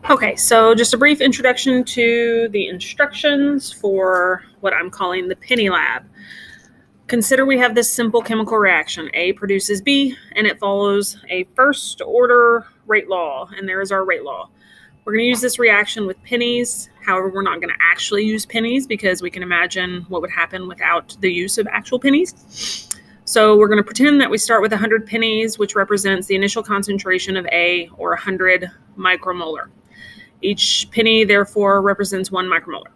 Okay, so just a brief introduction to the instructions for what I'm calling the penny lab. Consider we have this simple chemical reaction. A produces B, and it follows a first order rate law, and there is our rate law. We're going to use this reaction with pennies. However, we're not going to actually use pennies because we can imagine what would happen without the use of actual pennies. So we're going to pretend that we start with 100 pennies, which represents the initial concentration of A, or 100 micromolar. Each penny, therefore, represents 1 micromolar.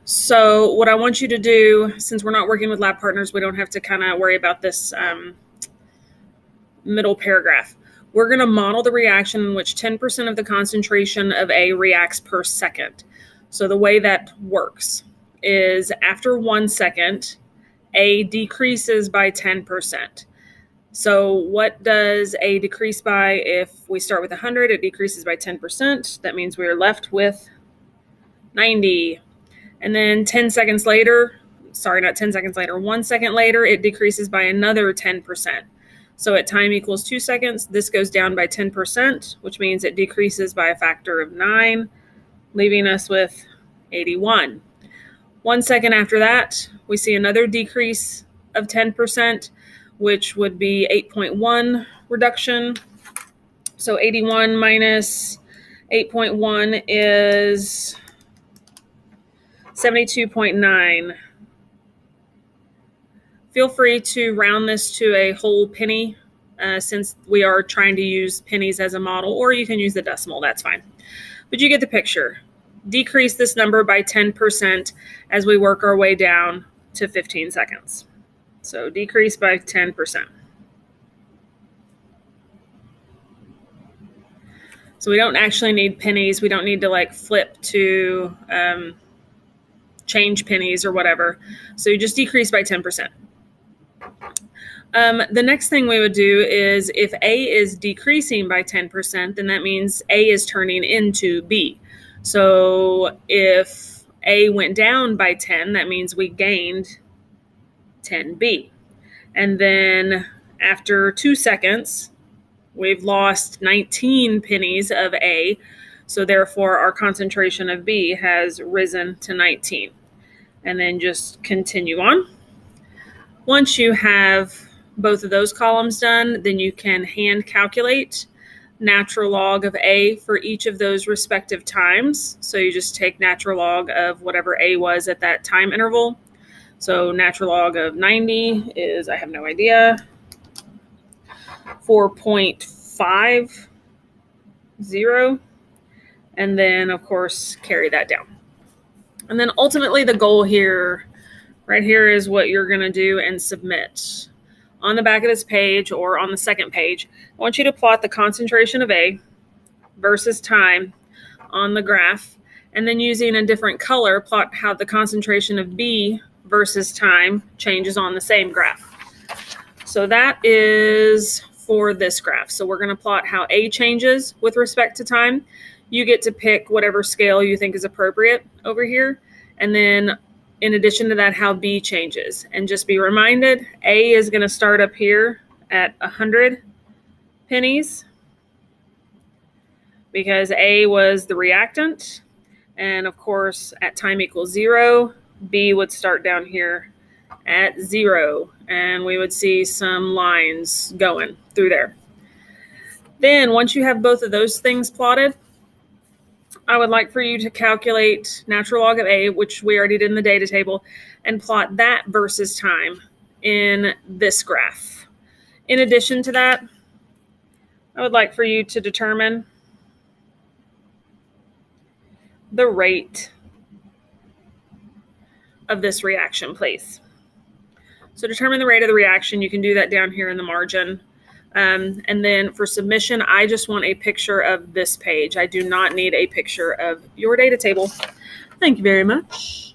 So what I want you to do, since we're not working with lab partners, we don't have to kind of worry about this middle paragraph. We're going to model the reaction in which 10% of the concentration of A reacts per second. So the way that works is after 1 second, A decreases by 10%. So what does A decrease by? If we start with 100, it decreases by 10%. That means we are left with 90. And then 10 seconds later, sorry, not 10 seconds later, 1 second later, it decreases by another 10%. So at time equals 2 seconds, this goes down by 10%, which means it decreases by a factor of 9, leaving us with 81. 1 second after that, we see another decrease of 10%, which would be 8.1 reduction. So 81 minus 8.1 is 72.9. Feel free to round this to a whole penny since we are trying to use pennies as a model, or you can use the decimal, that's fine. But you get the picture. Decrease this number by 10% as we work our way down to 15 seconds. So decrease by 10%. So we don't actually need pennies. We don't need to like flip to change pennies or whatever. So you just decrease by 10%. The next thing we would do is if A is decreasing by 10%, then that means A is turning into B. So if A went down by 10, that means we gained 10B. And then after 2 seconds, we've lost 19 pennies of A. So therefore, our concentration of B has risen to 19. And then just continue on. Once you have both of those columns done, then you can hand calculate natural log of A for each of those respective times. So you just take natural log of whatever A was at that time interval. So natural log of 90 is, I have no idea, 4.50. And then, of course, carry that down. And then ultimately the goal here, right here, is what you're going to do and submit. On the back of this page or on the second page, I want you to plot the concentration of A versus time on the graph, and then using a different color, plot how the concentration of B versus time changes on the same graph. So that is for this graph. So we're going to plot how A changes with respect to time. You get to pick whatever scale you think is appropriate over here. And then in addition to that, how B changes. And just be reminded, A is going to start up here at 100 pennies because A was the reactant. And of course, at time equals 0, B would start down here at 0. And we would see some lines going through there. Then once you have both of those things plotted, I would like for you to calculate natural log of A, which we already did in the data table, and plot that versus time in this graph. In addition to that, I would like for you to determine the rate of this reaction, please. So determine the rate of the reaction. You can do that down here in the margin. And then for submission, I just want a picture of this page. I do not need a picture of your data table. Thank you very much.